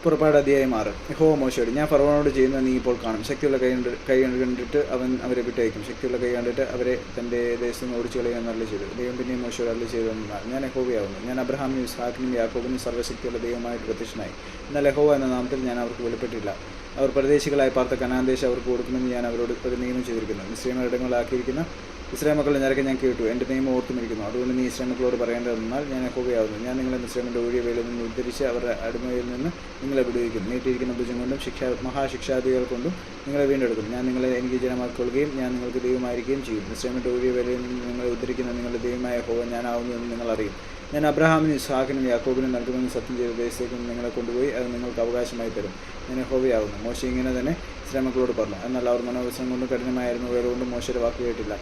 പുറപ്പാട് അധ്യായം 6. യഹോവ മോശയോട്, ഞാൻ ഫറവോനോട് ചെയ്യുന്നത് നീ ഇപ്പോൾ കാണും. ശക്തിയുള്ള കൈ കണ്ടിട്ട് അവൻ അവരെ വിട്ടയക്കും. ശക്തിയുള്ള കൈ കണ്ടിട്ട് അവരെ തൻ്റെ ദേശത്ത് നിന്ന് ഓടിച്ചു കളയാൻ അരുളി ചെയ്തു. ദൈവം പിന്നെയും മോശയോട് അരുളി ചെയ്തെന്നാൽ, ഞാൻ യഹോവയാവുന്നു. ഞാൻ അബ്രഹാമിനും ഇസ്ഹാക്കിനും യാക്കോബിനും സർവ്വശക്തിയുള്ള ദൈവമായിട്ട് പ്രത്യക്ഷനായി. എന്നാൽ യഹോവ എന്ന നാമത്തിൽ ഞാൻ അവർക്ക് വെളിപ്പെട്ടില്ല. അവർ പരദേശികളായി പാർത്ത കനാൻ ദേശം അവർക്ക് കൊടുക്കുമെന്ന് ഞാൻ അവരോട് ഒരു നിയമം ചെയ്തിരിക്കുന്നു. മിസ്രയീമിൽ ഇടങ്ങളാക്കിയിരിക്കുന്ന ഇസ്രായേൽ മക്കളുടെ ഞരക്കെ ഞാൻ കേട്ടു. എൻ്റെ നിയമം ഓർത്തുമിരിക്കുന്നു. അതുകൊണ്ട് നീ ഇസ്രായേൽ മക്കളോട് പറയേണ്ടതെന്നാൽ, ഞാൻ യഹോവയാവുന്നു. ഞാൻ നിങ്ങളെ മിസ്രയീമിൻ്റെ ഒഴിയ വേലയിൽ നിന്ന് ഉദ്ധരിച്ച് അവരുടെ അടിമയിൽ നിന്ന് നിങ്ങളെ വിടുവിക്കും. നീട്ടിയിരിക്കുന്ന ഭുജം കൊണ്ടും മഹാശിക്ഷാദികൾ കൊണ്ടും നിങ്ങളെ വീണ്ടെടുക്കും. ഞാൻ നിങ്ങളെ എനിക്ക് ജനമാക്കൊള്ളുകയും ഞാൻ നിങ്ങൾക്ക് ദൈവമായിരിക്കുകയും ചെയ്യും. മിസ്രയീമിൻ്റെ ഒഴിയ വേലയിൽ നിന്ന് നിങ്ങളെ ഉദ്ധരിക്കുന്ന നിങ്ങളുടെ ദൈവമായ യഹോവ ഞാനാവുന്നു എന്ന് നിങ്ങൾ അറിയും. ഞാൻ അബ്രഹാമിനും ഇസ്ഹാക്കിനും യാക്കോബിനും നൽകുമെന്ന് സത്യം ചെയ്ത ദേശത്തേക്ക് നിങ്ങളെ കൊണ്ടുപോയി അത് നിങ്ങൾക്ക് അവകാശമായി തരും. ഞാൻ യഹോവയാവുന്നു. മോശെ ഇങ്ങനെ തന്നെ ഇസ്രായേൽ മക്കളോട് പറഞ്ഞു. എന്നാൽ അവർ മനോവസരം കൊണ്ടും കഠിനമായിരുന്നു വേലുകൊണ്ടും മോശയുടെ വാക്ക് കേട്ടില്ല.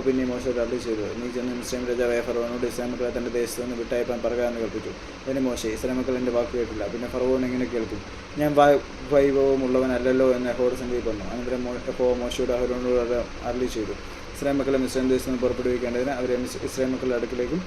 പിന്നെ മോശയോട് അരുളി ചെയ്തു, നീ ചെന്ന് മിസ്രയീം രാജാവായ ഫറവോനോട് ഇസ്രായേൽ മക്കളെ തൻ്റെ ദേശത്ത് നിന്ന് വിട്ടയപ്പാൻ പറയുകയെന്ന് കൽപ്പിച്ചു. അതിന് മോശെ, ഇസ്രായേൽ മക്കൾ എൻ്റെ വാക്ക് കേട്ടില്ല, പിന്നെ ഫറവോൻ എങ്ങനെ കേൾക്കും? ഞാൻ വൈഭവമുള്ളവനല്ലല്ലോ എന്ന് യഹോവയുടെ സന്നിധിയിൽ പറഞ്ഞു. അനന്തരം യഹോവ മോശയോട് അഹരോനോട് അരുളി ചെയ്തു, ഇസ്രായേൽ മക്കളെ മിസ്രയീം ദേശത്ത് നിന്ന് പുറപ്പെടുവിക്കേണ്ടതിന് അവരെ ഇസ്രായേൽ മക്കളുടെ അടുക്കിലേക്കും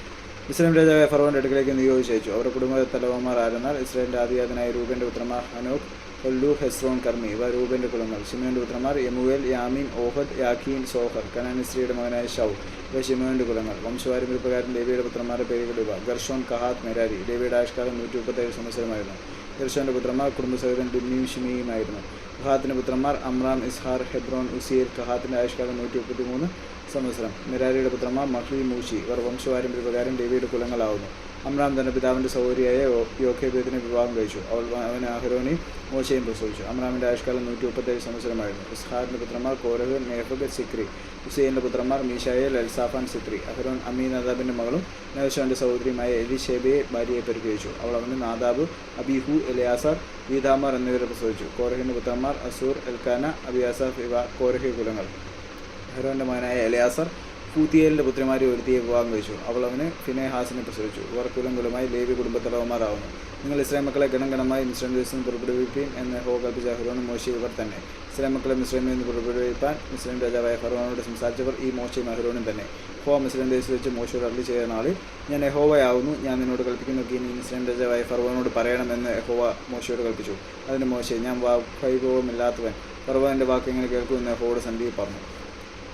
മിസ്രയീം രാജാവായ ഫറവോൻ്റെ അടുക്കിലേക്ക് നിയോഗിച്ചയച്ചു. അവരുടെ കുടുംബ തലവന്മാർ ആരെന്നാൽ, ഇസ്രായേലിൻ്റെ ആദിജാതനായ രൂബേൻ്റെ പുത്രന്മാർ ഹനോക്, കൊല്ലു, ഹെസ്രോൻ, കർമ്മി. ഇവ രൂബേൻ്റെ കുലങ്ങൾ. ശിമയോൻ്റെ പുത്രന്മാർ യമുവേൽ, യാമീൻ, ഓഹദ്, യാഖീൻ, സോഹർ. കനാനിസ്ത്രീയുടെ മകനായ ഷൗൽ. ഇവ ശിമയോൻ്റെ കുലങ്ങൾ. വംശപാരമ്പര്യപ്രകാരം ലേവിയുടെ പുത്രന്മാരുടെ പേരുകൾ ഇവ: ഗർഷോൻ, കഹാത്ത്, മെരാരി. ലേവിയുടെ ആയുഷ്കാലം 137 സംവത്സരമായിരുന്നു. ഗർഷോൻ്റെ പുത്രന്മാർ കുടുംബസഹിതം ബിന്നിയും ഷിമിയുമായിരുന്നു. കഹാത്തിൻ്റെ പുത്രന്മാർ അമ്രാം, ഇസ്ഹാർ, ഹെബ്രോൻ, ഉസിയേൽ. കഹാത്തിൻ്റെ ആയുഷ്കാലം 133 സംവത്സരം. മെരാരിയുടെ പുത്രന്മാർ മഹ്ലി, മൂശി. ഇവർ വംശപാരമ്പര്യപ്രകാരം ലേവിയുടെ കുലങ്ങളാവുന്നു. അമ്രാം തൻ്റെ പിതാവിൻ്റെ സഹോദരിയായ യോഖേബേദിനെ വിവാഹം കഴിച്ചു. അവന് അഹരോനെയും മോശയും പ്രസവിച്ചു. അമ്രാമിൻ്റെ ആയുഷ്കാലം 137 സംവത്സരമായിരുന്നു. ഇസ്ഹാറിൻ്റെ പുത്രന്മാർ കോരഹ്, നേഫഗ്, സിക്രി. ഉസൈൻ്റെ പുത്രന്മാർ മീശായേൽ, എൽസാഫാൻ, സിക്രി. അഹരോൻ അമ്മീനാദാബിൻ്റെ മകളും നഹശോൻ്റെ സഹോദരിയുമായ എലിശേബയെ ഭാര്യയെ പരിഗ്രഹിച്ചു. അവൾ അവന് നാദാബ്, അബീഹു, എലയാസാർ, ഈദാമാർ എന്നിവരെ പ്രസവിച്ചു. കോരഹിൻ്റെ പുത്രന്മാർ അസൂർ, എൽക്കാന, അബിയാസാഫ്. ഇവ കോരഹി കുലങ്ങൾ. അഹരോൻ്റെ മകനായ എലയാസാർ ഫൂത്തിയേലിൻ്റെ പുത്രിമാരെ ഒരുത്തിയെ വിവാഹം കഴിച്ചു. അവൾ അവന് ഫിനെഹാസിനെ പ്രസവിച്ചു. ഇവർ കുലമായി ലേവി കുടുംബത്തലവന്മാരാവുന്നു. നിങ്ങൾ ഇസ്രായേൽ മക്കളെ ഗണമായി മിസ്രയീം ദേശത്ത് നിന്ന് പുറപ്പെടുവിപ്പീൻ എന്ന് യഹോവ കൽപ്പിച്ച അഹരോനും മോശയും ഇവർ തന്നെ. ഇസ്രായേൽ മക്കളെ മിസ്രയീമിൽ നിന്ന് പുറപ്പെടുവിപ്പാൻ മിസ്രയീം രാജാവായ ഫറവോനോട് സംസാരിച്ചവർ ഈ മോശയും അഹരോനും തന്നെ. യഹോവ മിസ്രയീം ദേശത്ത് വെച്ച് മോശയോട് അരുളി ചെയ്ത നാളിൽ, ഞാൻ യഹോവയാവുന്നു, ഞാൻ നിന്നോട് കൽപ്പിക്കുന്നതൊക്കെ നീ മിസ്രയീം രാജാവായ ഫറവോനോട് പറയണമെന്ന് യഹോവ മോശയോട് കൽപ്പിച്ചു. അതിന് മോശെ, ഞാൻ വൈഭവമില്ലാത്തവൻ, ഫറവോൻ്റെ വാക്ക് എങ്ങനെ കേൾക്കുമെന്ന് യഹോവയുടെ സന്നിധിയിൽ പറഞ്ഞു.